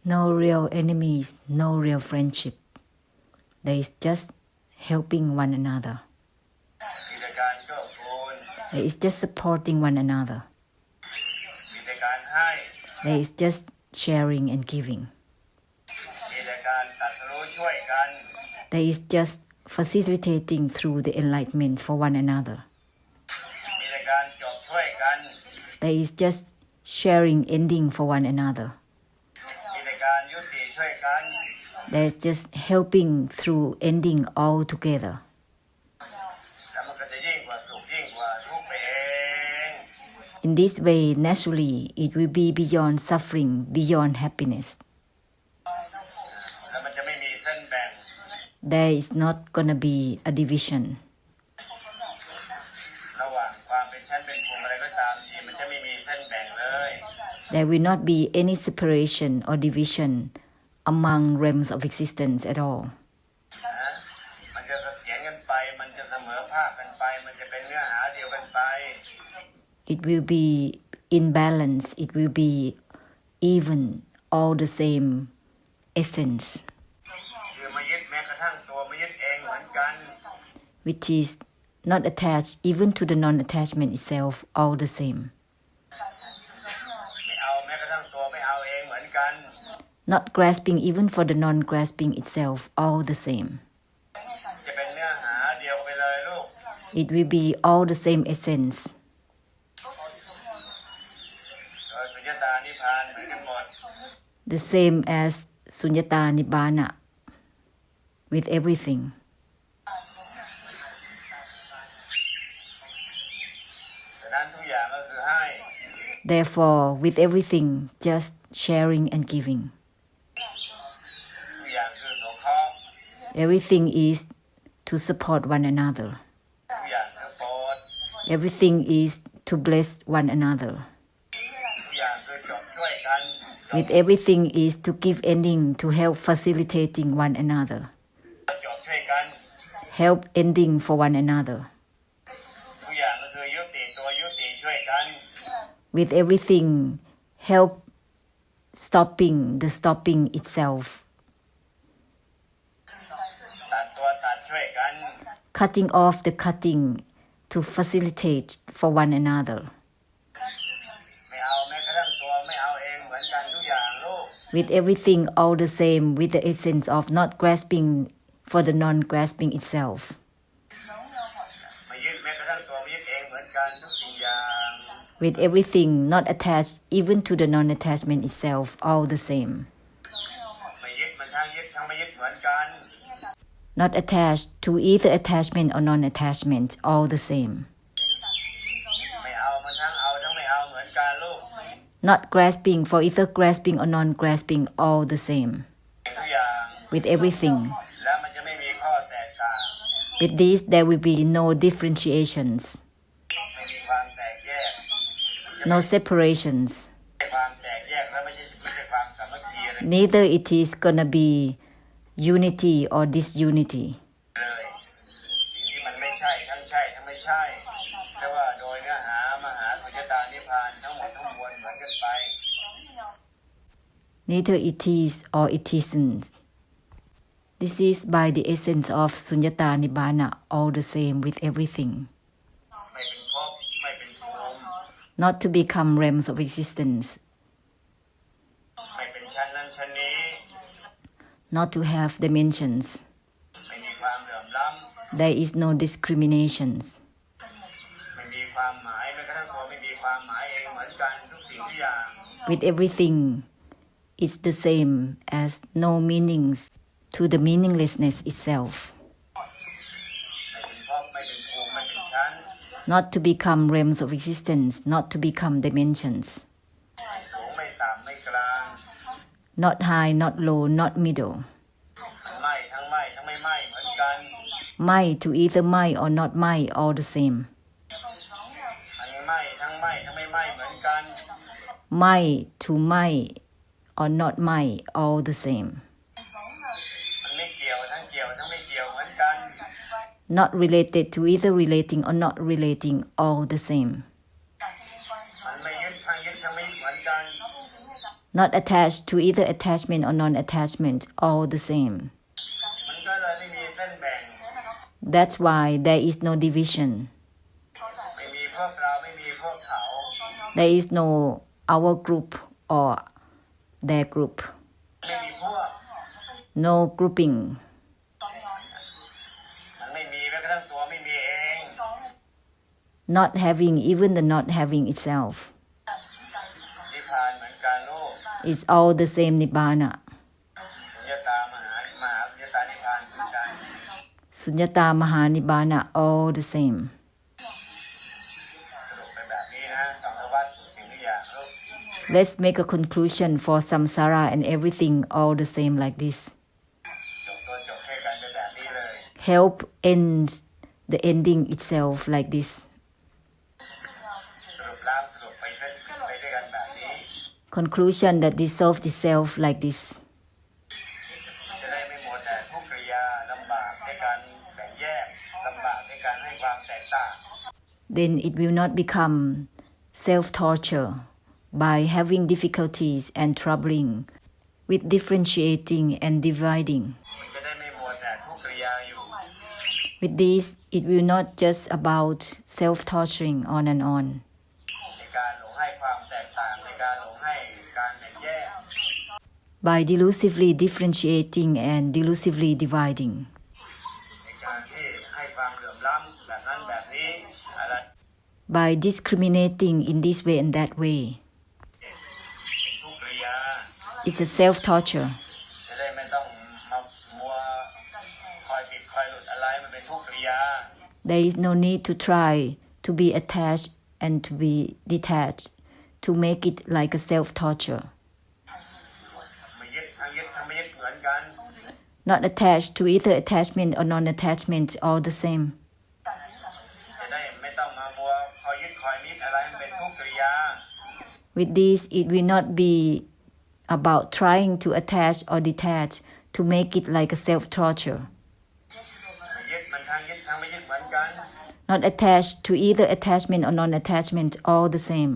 No real enemies, no real friendship. There is just helping one another. There is just supporting one another. There is just sharing and giving. There is just facilitating through the enlightenment for one another. There is just sharing ending for one another. There is just helping through ending all together. In this way, naturally, it will be beyond suffering, beyond happiness. There is not going to be a division. There will not be any separation or division among realms of existence at all. It will be in balance, it will be even, all the same essence, which is not attached even to the non-attachment itself, all the same. Not grasping even for the non-grasping itself, all the same. It will be all the same essence. The same as Sunyata Nibbana, with everything. Therefore, with everything, just sharing and giving. Everything is to support one another. Everything is to bless one another. With everything is to give ending, to help facilitating one another. Help ending for one another. With everything, help stopping the stopping itself. Cutting off the cutting to facilitate for one another. With everything all the same, with the essence of not grasping for the non-grasping itself. With everything not attached even to the non-attachment itself, all the same. Not attached to either attachment or non-attachment, all the same. Not grasping for either grasping or non-grasping, all the same. With everything. With this, there will be no differentiations, no separations. Neither it is gonna be unity or disunity. Neither it is or it isn't. This is by the essence of Sunyata Nibbana, all the same with everything. Not to become realms of existence. Not to have dimensions. There is no discriminations. With everything, it's the same as no meanings to the meaninglessness itself. Not to become realms of existence, not to become dimensions. Not high, not low, not middle. Mai to either mai or not mai, all the same. Mai to mai or not mai, all the same. not related to either relating or not relating, all the same. มันไม่ยึดทั้งยึดทั้งไม่ยึดเหมือนกัน Not attached to either attachment or non-attachment, all the same. มันก็เลยไม่มีเส้นแบ่ง That's why there is no division. ไม่มีพวกเราไม่มีพวกเขา There is no our group or their group. ไม่มีพวก No grouping. มันไม่มีแม้กระทั่งตัวไม่มีเอง Not having, even the not having itself. นิพพานเหมือนกันลูก It's all the same Nibbana. สุญญตามหาสุญญตานิพพานเหมือนกัน Sunyata Mahanibbana, all the same. สรุปไปแบบนี้นะสังสารวัฏสิ่งทุกอย่างลูก Let's make a conclusion for samsara and everything all the same like this. จบตัวจบให้กันไปแบบนี้เลย Help end the ending itself like this. สรุปแล้วสรุปไปด้วยกันแบบนี้ Conclusion that dissolve itself like this. จะได้ไม่หมดแต่ทุกกิริยาลำบากในการแบ่งแยกลำบากในการให้ความแตกต่าง Then it will not become self-torture by having difficulties and troubling with differentiating and dividing. มันจะได้ไม่หมดแต่ทุกกิริยาอยู่ With this, it will not just about self-torturing on and on. ในการหลงให้ความแตกต่างในการหลงให้การแบ่งแยก By delusively differentiating and delusively dividing. ในการที่ให้ความเหลื่อมล้ำแบบนั้นแบบนี้อะไร By discriminating in this way and that way. ทุกกิริยา It's a self-torture. จะได้ไม่ต้องมามัวคอยผิดคอยหลุดอะไรมันเป็นทุกกิริยา There is no need to try to be attached and to be detached to make it like a self-torture. ไม่ยึดทั้งยึดทั้งไม่ยึดเหมือนกัน Not attached to either attachment or non-attachment, all the same. จะได้ไม่ต้องมามัวคอยยึดคอยนิดอะไรมันเป็นทุกกิริยา With this, it will not be about trying to attach or detach to make it like a self-torture. ไม่ยึดมันทั้งยึดทั้งไม่ยึดเหมือนกัน Not attached to either attachment or non-attachment, all the same.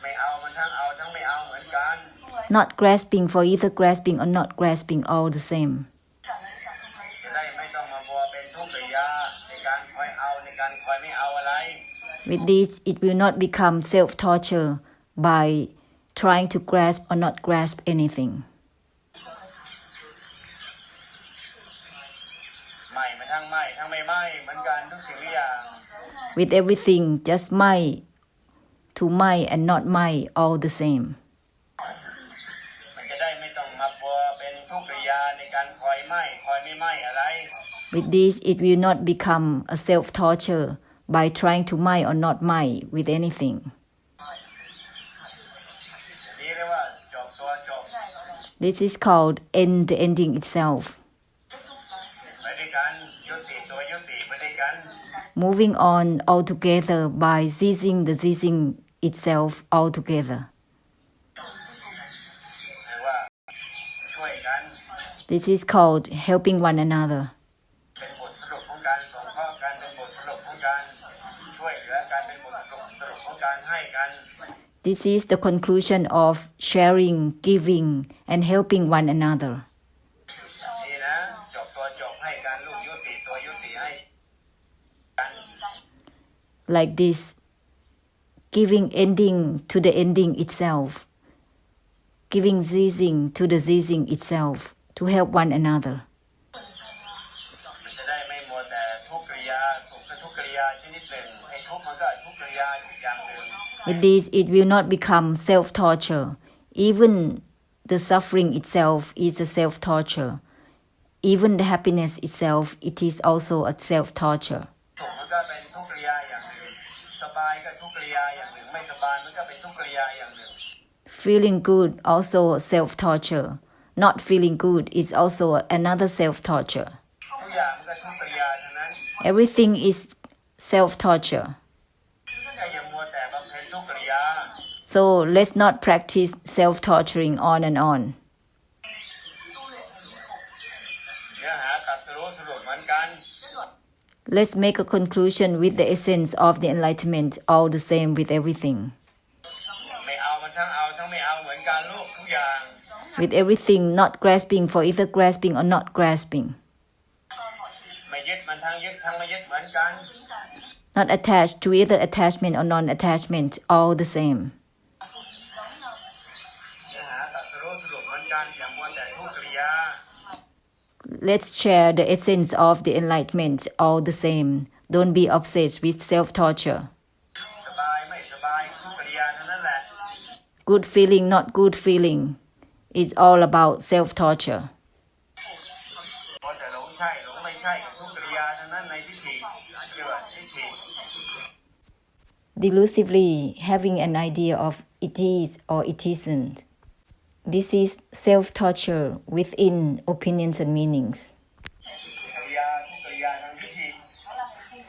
ไม่เอามันทั้งเอาทั้งไม่เอาเหมือนกัน Not grasping for either grasping or not grasping, all the same. จะได้ไม่ต้องมามัวเป็นทุกกิริยาในการคอยเอาในการคอยไม่เอาอะไร With this, it will not become self-torture by trying to grasp or not grasp anything. ไม่มันทั้งไม่ทั้งไม่ไม่เหมือนกันทุกสิ่งทุกอย่าง With everything, just my to my and not my, all the same. มันจะได้ไม่ต้องมามัวเป็นทุกกิริยาในการคอยไม่คอยไม่ไม่อะไร With this, it will not become a self-torture by trying to my or not my with anything. นี่เรียกว่าจบตัวจบ This is called end the ending itself. ไปด้วยกันยุติตัวยุติไปด้วยกัน Moving on altogether by ceasing the ceasing itself altogether. เรียกว่าช่วยกัน This is called helping one another. เป็นบทสรุปของการสงเคราะห์กันเป็นบทสรุปของการช่วยเหลือกันเป็นบทสรุปของการให้กัน This is the conclusion of sharing, giving, and helping one another. นี่นะจบตัวจบให้กันลูกยุติตัวยุติให้กัน Like this, giving ending to the ending itself, giving ceasing to the ceasing itself to help one another. มันจะได้ไม่มัวแต่ทุกกิริยาสุขก็ทุกกิริยาชนิดหนึ่งให้ทุกข์มันก็ทุกกิริยาอีกอย่างหนึ่ง With this, it will not become self-torture. Even the suffering itself is a self-torture. Even the happiness itself, it is also a self-torture. สุขมันก็เป็นทุกกิริยาอย่างหนึ่งสบายก็ทุกกิริยาอย่างหนึ่งไม่สบายมันก็เป็นทุกกิริยาอย่างหนึ่ง Feeling good, also a self-torture. Not feeling good is also another self-torture. ทุกอย่างมันก็ทุกกิริยาทั้งนั้น Everything is self-torture. ก็อย่ามัวแต่บำเพ็ญทุกกิริยา So let's not practice self-torturing on and on. เนื้อหาตรัสรู้สรุปเหมือนกัน Let's make a conclusion with the essence of the enlightenment, all the same with everything. ไม่เอามันทั้งเอาทั้งไม่เอาเหมือนกันลูกทุกอย่าง With everything, not grasping for either grasping or not grasping. ไม่ยึดมันทั้งยึดทั้งไม่ยึดเหมือนกัน Not attached to either attachment or non-attachment, all the same. หาตัดสรุปเหมือนกันอย่ามัวแต่ทุกกิริยา Let's share the essence of the enlightenment, all the same. Don't be obsessed with self-torture. สบายไม่สบายทุกกิริยาเท่านั้นแหละ Good feeling, not good feeling, is all about self-torture. เพราะแต่หลงใช่หลงไม่ใช่ทุกกิริยาเท่านั้นในทิฏฐิเรียกว่าทิฏฐิ Delusively having an idea of it is or it isn't. This is self-torture within opinions and meanings. กิริยาทุกกิริยาทางทิฏฐิ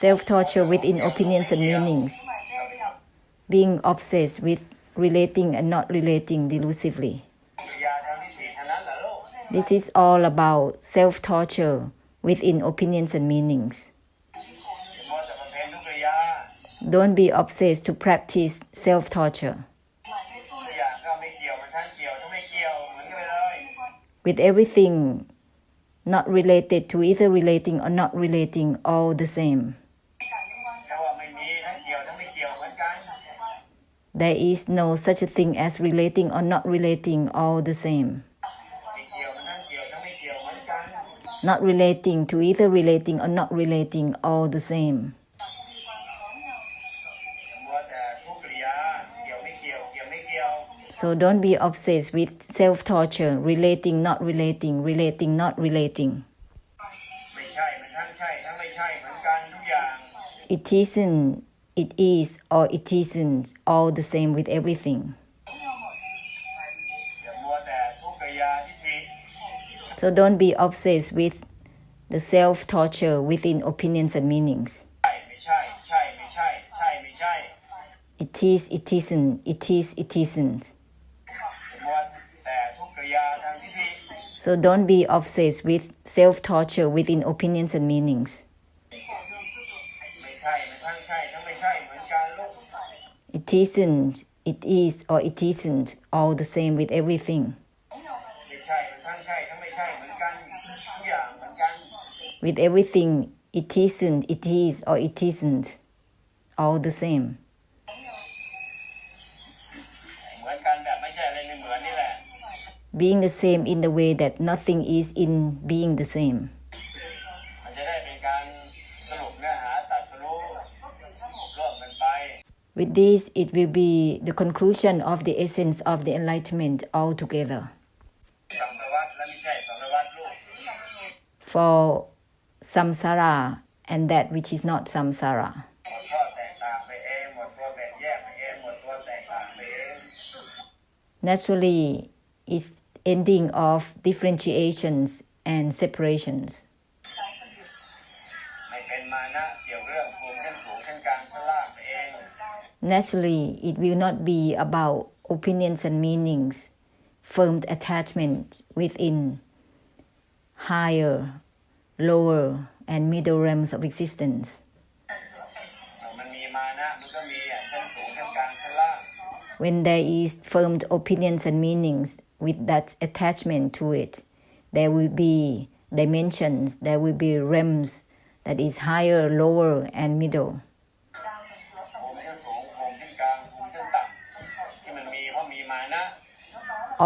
Self-torture within opinions and meanings. Being obsessed with relating and not relating delusively. กิริยาทางทิฏฐิเท่านั้นแหละลูก This is all about self-torture within opinions and meanings. มัวแต่ประเภททุกกิริยา Don't be obsessed to practice self-torture. ทุกอย่างก็ไม่เกี่ยวมันทั้งเกี่ยวทั้งไม่เกี่ยวเหมือนกันไปเลย With everything not related to either relating or not relating, all the same. แต่ว่าไม่มีทั้งเกี่ยวทั้งไม่เกี่ยวเหมือนกัน There is no such a thing as relating or not relating, all the same. ไม่เกี่ยวมันทั้งเกี่ยวทั้งไม่เกี่ยวเหมือนกัน Not relating to either relating or not relating, all the same. มัวแต่ทุกกิริยาเกี่ยวไม่เกี่ยวเกี่ยวไม่เกี่ยว So don't be obsessed with self-torture, relating, not relating, relating, not relating. ไม่ใช่มันทั้งใช่ทั้งไม่ใช่เหมือนกันทุกอย่าง It isn't, it is, or it isn't, all the same with everything. อย่ามัวแต่ทุกกิริยาทิฏฐิ So don't be obsessed with the self-torture within opinions and meanings. ใช่ไม่ใช่ใช่ไม่ใช่ใช่ไม่ใช่ It is, it isn't, it is, it isn't. มัวแต่ทุกกิริยาทางทิฏฐิ So don't be obsessed with self-torture within opinions and meanings. ไม่ใช่มันทั้งใช่ทั้งไม่ใช่เหมือนกันลูก It isn't, it is, or it isn't, all the same with everything. ไม่ใช่มันทั้งใช่ทั้งไม่ใช่เหมือนกันทุกอย่างเหมือนกัน With everything, it isn't, it is, or it isn't, all the same. เหมือนกันแบบไม่ใช่อะไรเลยเหมือนนี่แหละ Being the same in the way that nothing is in being the same. มันจะได้เป็นการสรุปเนื้อหาตัดสรุปร่วมกันไป With this, it will be the conclusion of the essence of the enlightenment altogether. สังสารวัฏและไม่ใช่สังสารวัฏลูก For samsara and that which is not samsara. หมดข้อแตกต่างไปเองหมดตัวแบ่งแยกไปเองหมดตัวแตกต่างไปเอง Naturally, is ending of differentiations and separations. ไม่เป็นมานะเกี่ยวเรื่องภูมิชั้นสูงชั้นกลางชั้นล่างไปเอง Naturally, it will not be about opinions and meanings, firm attachment within higher, lower, and middle realms of existence. มันมีมานะมันก็มีชั้นสูงชั้นกลางชั้นล่าง When there is firm opinions and meanings with that attachment to it, there will be dimensions, there will be realms that is higher, lower, and middle. ภูมิชั้นสูงภูมิชั้นกลางภูมิชั้นต่ำที่มันมีเพราะมีมานะ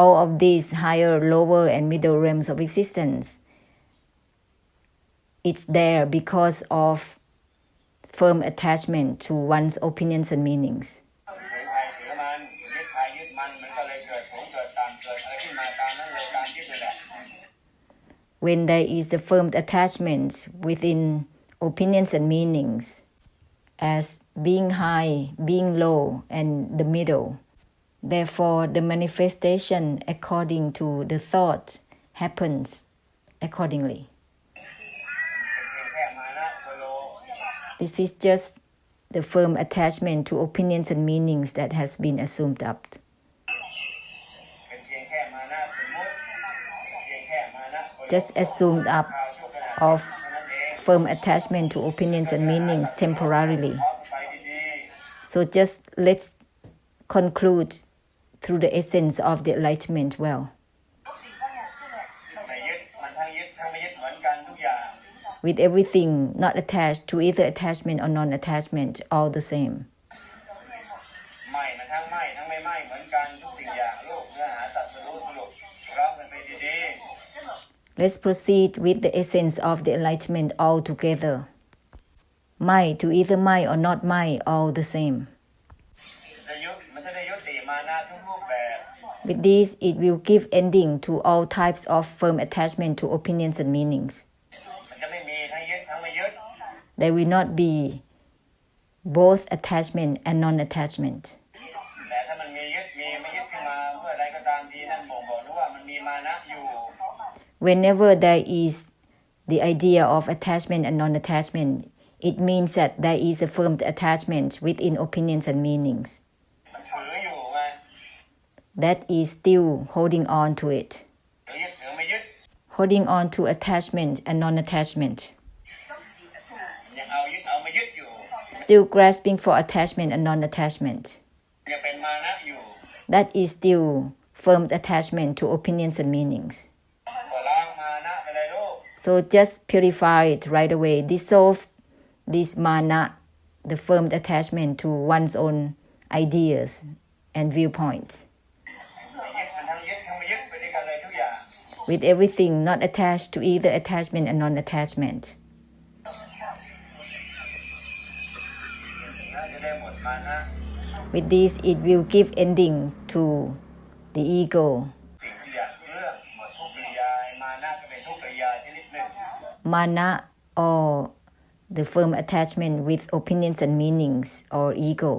All of these higher, lower, and middle realms of existence, it's there because of firm attachment to one's opinions and meanings. ถือใครถือมันยึดใครยึดมันก็เลยเกิดสูงเกิดต่ำเกิดอะไรขึ้นมาตามนั้นเลยการยึดนี่แหละ When there is the firm attachment within opinions and meanings, as being high, being low, and the middle, therefore the manifestation according to the thought happens accordingly. เป็นเพียงแค่มานะโซโล This is just the firm attachment to opinions and meanings that has been assumed up. เป็นเพียงแค่มานะสมมุติเป็นเพียงแค่มานะโซโล Just assumed up ข่าวชั่วขณะ of firm attachment to opinions and meanings temporarily. So just let's conclude through the essence of the enlightenment well. ไม่ยึดมันทั้งยึดทั้งไม่ยึดเหมือนกันทุกอย่าง With everything not attached to either attachment or non-attachment, all the same. ไม่มันทั้งไม่ทั้งไม่ไม่เหมือนกันทุกสิ่งอย่างโลกเนื้อหาสัตว์สรุปร้องกันไปดี Let's proceed with the essence of the enlightenment all together. My to either my or not my, all the same. ๆจะยุดมันจะได้ยุติมานะทุกรูปแบบ With this, it will give ending to all types of firm attachment to opinions and meanings. มันจะไม่มีทั้งยึดทั้งไม่ยึด There will not be both attachment and non-attachment. แต่ถ้ามันมียึดมีไม่ยึดขึ้นมาเมื่อใดก็ตามทีนั่นบ่งบอกว่ามันมีมานะอยู่ Whenever there is the idea of attachment and non-attachment, it means that there is a firm attachment within opinions and meanings. มันถืออยู่ไง That is still holding on to it. ถือยึดถือไม่ยึด Holding on to attachment and non-attachment. ยังเอายึดเอาไม่ยึดอยู่ Still grasping for attachment and non-attachment. ยังเป็นมานะอยู่ That is still firm attachment to opinions and meanings. ก็ล้างมานะไปเลยลูก So just purify it right away. Dissolve this mana, the firm attachment to one's own ideas and viewpoints. ไม่ยึดมันทั้งยึดทั้งไม่ยึดไปด้วยกันเลยทุกอย่าง With everything not attached to either attachment and non-attachment. จะได้หมดมานะ With this, it will give ending to the ego. สิ่งที่อยากเรื่องหมดทุกกิริยามานะก็เป็นทุกกิริยาชนิดหนึ่ง Mana or the firm attachment with opinions and meanings or ego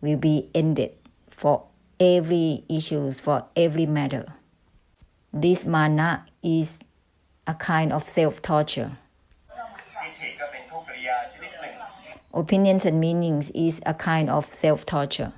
will be ended for every issues, for every matter. This mana is a kind of self-torture. ทิฏฐิก็เป็นทุกกิริยาชนิดหนึ่ง Opinions and meanings is a kind of self-torture.